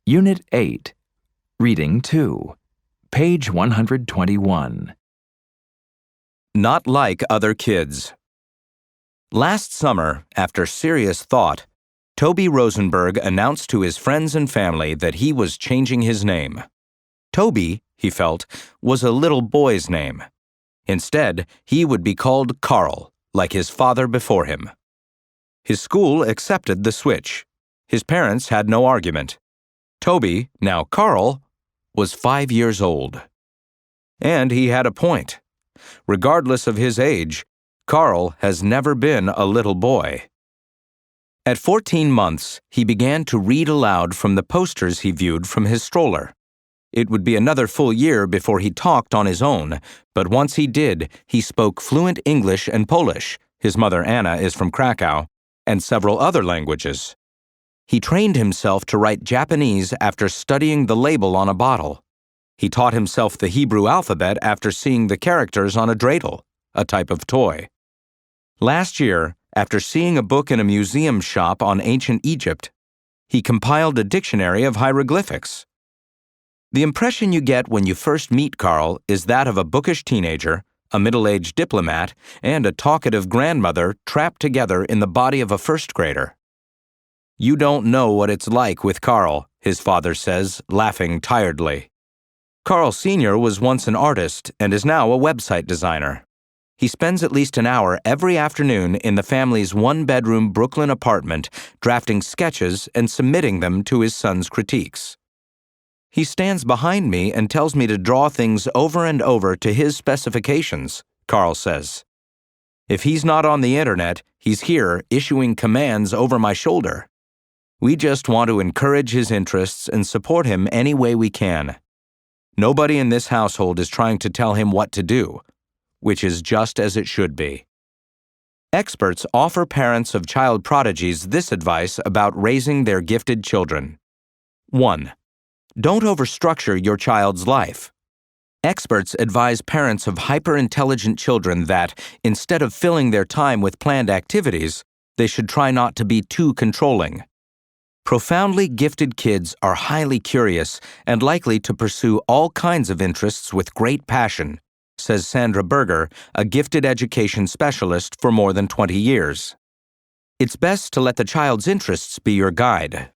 Unit 8, Reading 2, page 121. Not like other kids. Last summer, after serious thought, Toby Rosenberg announced to his friends and family that he was changing his name. Toby, he felt, was a little boy's name. Instead, he would be called Carl, like his father before him. His school accepted the switch. His parents had no argument. Toby, now Carl, was 5 years old. And he had a point. Regardless of his age, Carl has never been a little boy. At 14 months, he began to read aloud from the posters he viewed from his stroller. It would be another full year before he talked on his own, but once he did, he spoke fluent English and Polish, his mother Anna is from Krakow, and several other languages. He trained himself to write Japanese after studying the label on a bottle. He taught himself the Hebrew alphabet after seeing the characters on a dreidel, a type of toy. Last year, after seeing a book in a museum shop on ancient Egypt, he compiled a dictionary of hieroglyphics. The impression you get when you first meet Carl is that of a bookish teenager, a middle-aged diplomat, and a talkative grandmother trapped together in the body of a first grader. "You don't know what it's like with Carl," his father says, laughing tiredly. Carl Sr. was once an artist and is now a website designer. He spends at least an hour every afternoon in the family's one-bedroom Brooklyn apartment drafting sketches and submitting them to his son's critiques. "He stands behind me and tells me to draw things over and over to his specifications," Carl says. "If he's not on the internet, he's here issuing commands over my shoulder. We just want to encourage his interests and support him any way we can. Nobody in this household is trying to tell him what to do, which is just as it should be." Experts offer parents of child prodigies this advice about raising their gifted children. 1. Don't overstructure your child's life. Experts advise parents of hyper-intelligent children that, instead of filling their time with planned activities, they should try not to be too controlling. Profoundly gifted kids are highly curious and likely to pursue all kinds of interests with great passion, says Sandra Berger, a gifted education specialist for more than 20 years. It's best to let the child's interests be your guide.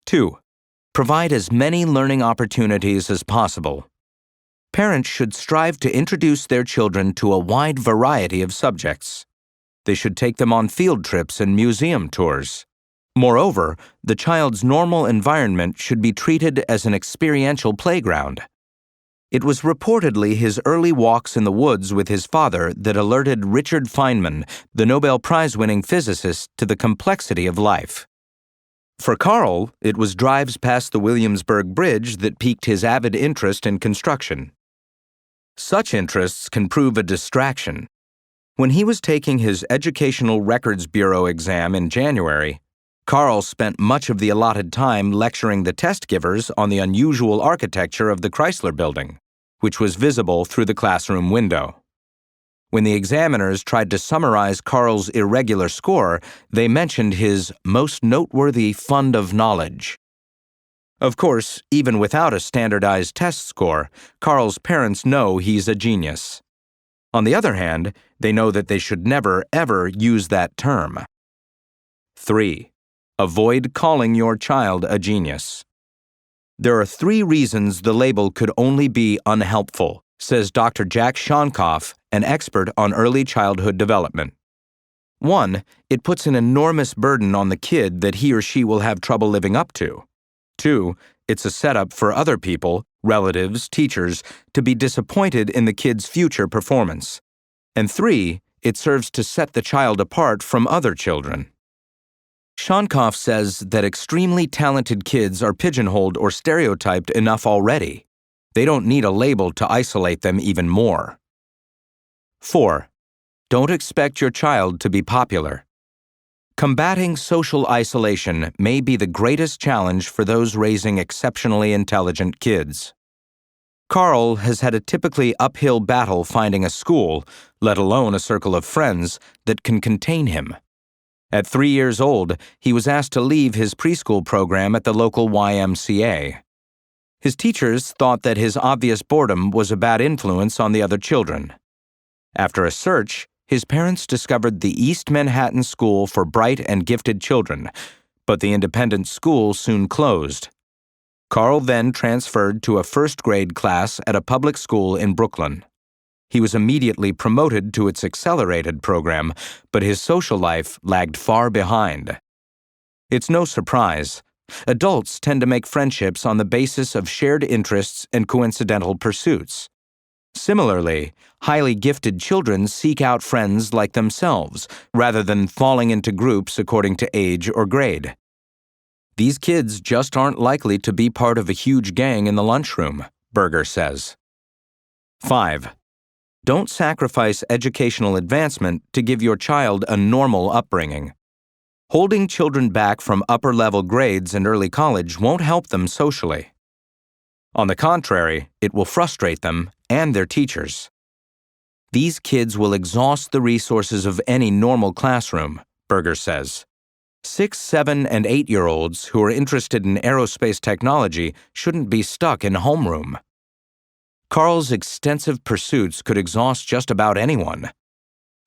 2. Provide as many learning opportunities as possible. Parents should strive to introduce their children to a wide variety of subjects. They should take them on field trips and museum tours. Moreover, the child's normal environment should be treated as an experiential playground. It was reportedly his early walks in the woods with his father that alerted Richard Feynman, the Nobel Prize-winning physicist, to the complexity of life. For Carl, it was drives past the Williamsburg Bridge that piqued his avid interest in construction. Such interests can prove a distraction. When he was taking his Educational Records Bureau exam in January, Carl spent much of the allotted time lecturing the test givers on the unusual architecture of the Chrysler Building, which was visible through the classroom window. When the examiners tried to summarize Carl's irregular score, they mentioned his most noteworthy fund of knowledge. Of course, even without a standardized test score, Carl's parents know he's a genius. On the other hand, they know that they should never, ever use that term. 3. Avoid calling your child a genius. There are 3 reasons the label could only be unhelpful, says Dr. Jack Shonkoff, an expert on early childhood development. 1. It puts an enormous burden on the kid that he or she will have trouble living up to. 2. It's a setup for other people, relatives, teachers, to be disappointed in the kid's future performance. And 3. It serves to set the child apart from other children. Shonkoff says that extremely talented kids are pigeonholed or stereotyped enough already. They don't need a label to isolate them even more. 4. Don't expect your child to be popular. Combating social isolation may be the greatest challenge for those raising exceptionally intelligent kids. Carl has had a typically uphill battle finding a school, let alone a circle of friends, that can contain him. At 3 years old, he was asked to leave his preschool program at the local YMCA. His teachers thought that his obvious boredom was a bad influence on the other children. After a search, his parents discovered the East Manhattan School for Bright and Gifted Children, but the independent school soon closed. Carl then transferred to a first-grade class at a public school in Brooklyn. He was immediately promoted to its accelerated program, but his social life lagged far behind. It's no surprise. Adults tend to make friendships on the basis of shared interests and coincidental pursuits. Similarly, highly gifted children seek out friends like themselves, rather than falling into groups according to age or grade. These kids just aren't likely to be part of a huge gang in the lunchroom, Berger says. 5. Don't sacrifice educational advancement to give your child a normal upbringing. Holding children back from upper-level grades and early college won't help them socially. On the contrary, it will frustrate them and their teachers. These kids will exhaust the resources of any normal classroom, Berger says. 6, 7, and 8-year-olds who are interested in aerospace technology shouldn't be stuck in homeroom. Carl's extensive pursuits could exhaust just about anyone.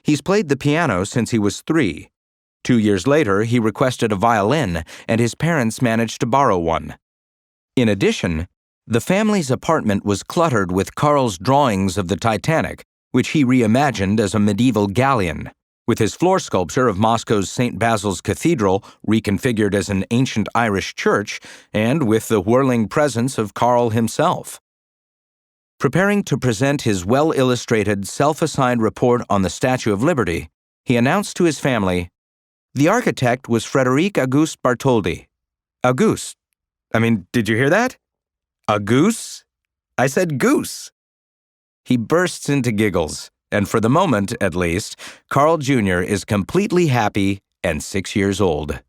He's played the piano since he was 3. 2 years later, he requested a violin, and his parents managed to borrow one. In addition, the family's apartment was cluttered with Carl's drawings of the Titanic, which he reimagined as a medieval galleon, with his floor sculpture of Moscow's St. Basil's Cathedral reconfigured as an ancient Irish church, and with the whirling presence of Carl himself. Preparing to present his well-illustrated, self-assigned report on the Statue of Liberty, he announced to his family, "The architect was Frederic Auguste Bartholdi." Auguste. Did you hear that? A goose? I said goose. He bursts into giggles, and for the moment, at least, Carl Jr. is completely happy and 6 years old.